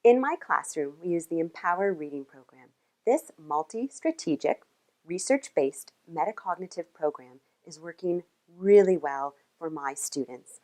In my classroom, we use the Empower Reading Program. This multi-strategic, research-based metacognitive program is working really well for my students.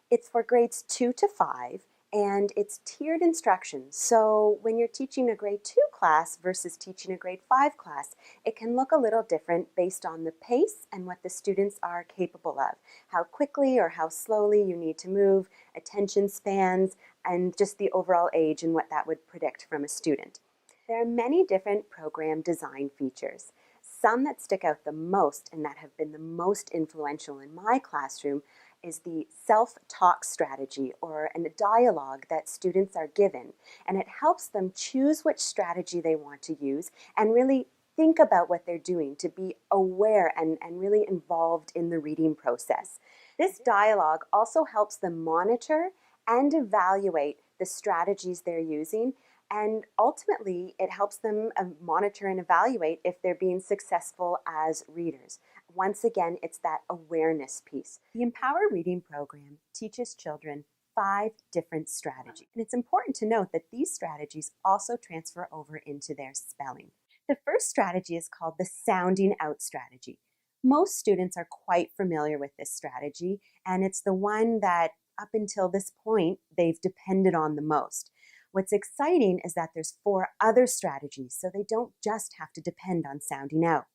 It's for grades 2 to 5, and it's tiered instruction. So when you're teaching a grade 2 class versus teaching a grade 5 class, it can look a little different based on the pace and what the students are capable of. How quickly or how slowly you need to move, attention spans, and just the overall age and what that would predict from a student. There are many different program design features. Some that stick out the most and that have been the most influential in my classroom is the self-talk strategy, or a dialogue that students are given, and it helps them choose which strategy they want to use and really think about what they're doing, to be aware and really involved in the reading process. This dialogue also helps them monitor and evaluate the strategies they're using, and ultimately it helps them monitor and evaluate if they're being successful as readers. Once again, it's that awareness piece. The Empower Reading Program teaches children 5 different strategies. And it's important to note that these strategies also transfer over into their spelling. The first strategy is called the sounding out strategy. Most students are quite familiar with this strategy, and it's the one that up until this point they've depended on the most. What's exciting is that there's 4 other strategies, so they don't just have to depend on sounding out.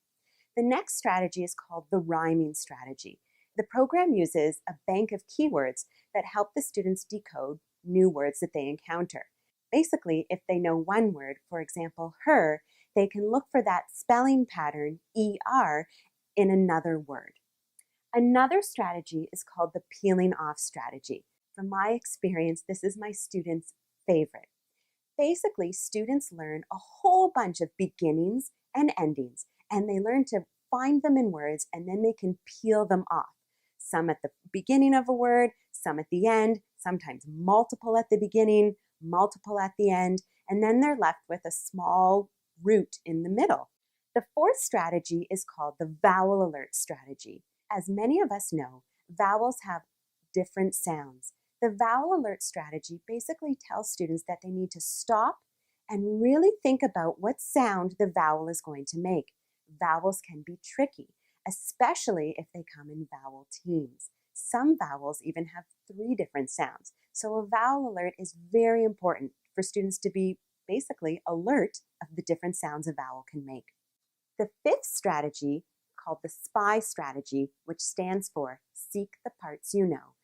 The next strategy is called the rhyming strategy. The program uses a bank of keywords that help the students decode new words that they encounter. Basically, if they know one word, for example, her, they can look for that spelling pattern, ER, in another word. Another strategy is called the peeling off strategy. From my experience, this is my students' favorite. Basically, students learn a whole bunch of beginnings and endings, and they learn to find them in words, and then they can peel them off. Some at the beginning of a word, some at the end, sometimes multiple at the beginning, multiple at the end, and then they're left with a small root in the middle. The fourth strategy is called the vowel alert strategy. As many of us know, vowels have different sounds. The vowel alert strategy basically tells students that they need to stop and really think about what sound the vowel is going to make. Vowels can be tricky, especially if they come in vowel teams. Some vowels even have 3 different sounds. So a vowel alert is very important for students to be basically alert of the different sounds a vowel can make. The 5th strategy, called the SPY strategy, which stands for Seek the Parts You Know.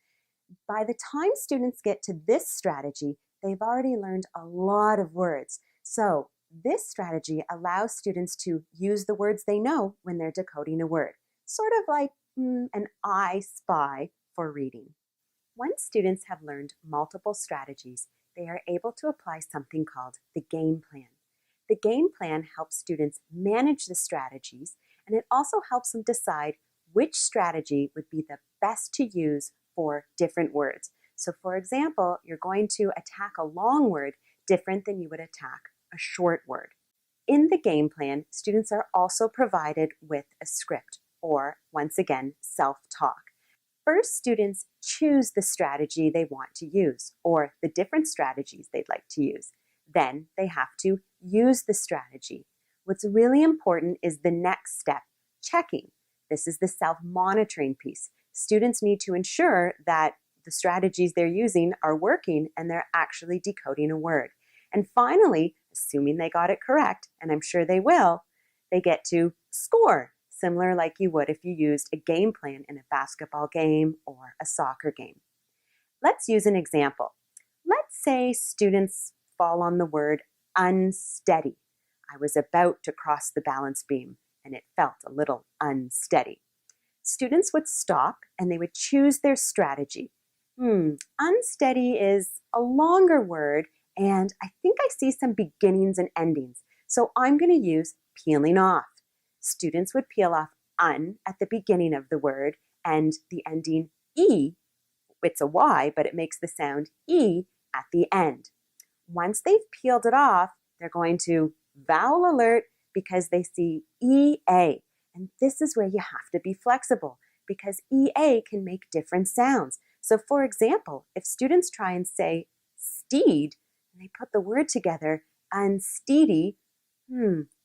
By the time students get to this strategy, they've already learned a lot of words. So this strategy allows students to use the words they know when they're decoding a word, sort of like an I spy for reading. Once students have learned multiple strategies, they are able to apply something called the game plan. The game plan helps students manage the strategies, and it also helps them decide which strategy would be the best to use for different words. So for example, you're going to attack a long word different than you would attack a short word. In the game plan, students are also provided with a script, or once again, self-talk. First, students choose the strategy they want to use, or the different strategies they'd like to use. Then they have to use the strategy. What's really important is the next step, checking. This is the self-monitoring piece. Students need to ensure that the strategies they're using are working and they're actually decoding a word. And finally, assuming they got it correct, and I'm sure they will, they get to score, similar like you would if you used a game plan in a basketball game or a soccer game. Let's use an example. Let's say students fall on the word unsteady. I was about to cross the balance beam and it felt a little unsteady. Students would stop and they would choose their strategy. Unsteady is a longer word, and I think I see some beginnings and endings. So I'm going to use peeling off. Students would peel off un at the beginning of the word and the ending e. It's a Y, but it makes the sound E at the end. Once they've peeled it off, they're going to vowel alert because they see EA. And this is where you have to be flexible because EA can make different sounds. So for example, if students try and say steed, and they put the word together, unsteady.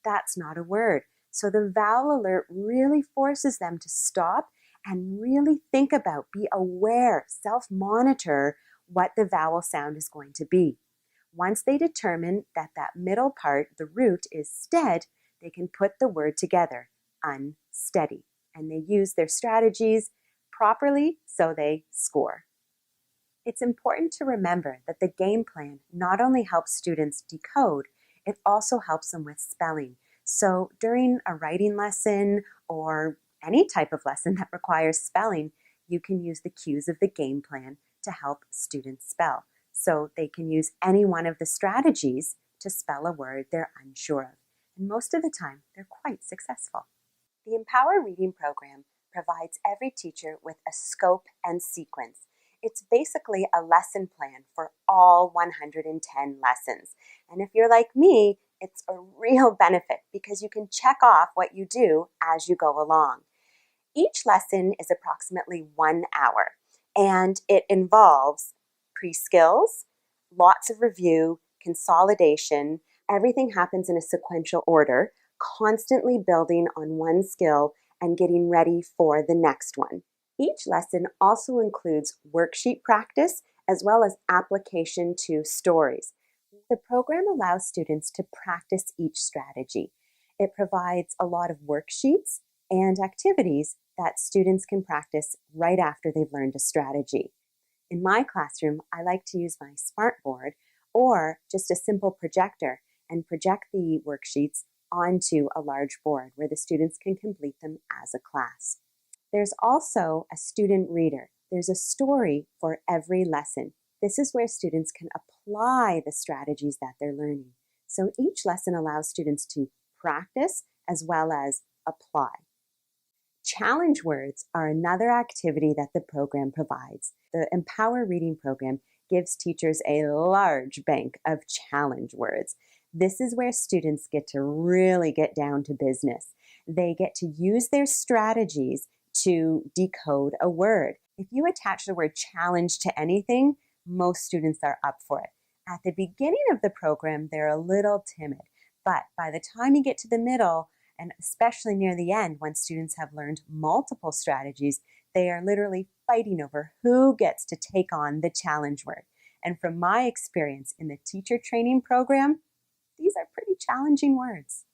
That's not a word. So the vowel alert really forces them to stop and really think about, be aware, self-monitor what the vowel sound is going to be. Once they determine that that middle part, the root, is stead, they can put the word together, unsteady. And they use their strategies properly, so they score. It's important to remember that the game plan not only helps students decode, it also helps them with spelling. So during a writing lesson or any type of lesson that requires spelling, you can use the cues of the game plan to help students spell. So they can use any one of the strategies to spell a word they're unsure of. And most of the time, they're quite successful. The Empower Reading program provides every teacher with a scope and sequence. It's basically a lesson plan for all 110 lessons. And if you're like me, it's a real benefit because you can check off what you do as you go along. Each lesson is approximately 1 hour, and it involves pre-skills, lots of review, consolidation. Everything happens in a sequential order, constantly building on one skill and getting ready for the next one. Each lesson also includes worksheet practice as well as application to stories. The program allows students to practice each strategy. It provides a lot of worksheets and activities that students can practice right after they've learned a strategy. In my classroom, I like to use my smartboard or just a simple projector and project the worksheets onto a large board where the students can complete them as a class. There's also a student reader. There's a story for every lesson. This is where students can apply the strategies that they're learning. So each lesson allows students to practice as well as apply. Challenge words are another activity that the program provides. The Empower Reading program gives teachers a large bank of challenge words. This is where students get to really get down to business. They get to use their strategies to decode a word. If you attach the word challenge to anything, most students are up for it. At the beginning of the program, they're a little timid, but by the time you get to the middle, and especially near the end, when students have learned multiple strategies, they are literally fighting over who gets to take on the challenge word. And from my experience in the teacher training program, these are pretty challenging words.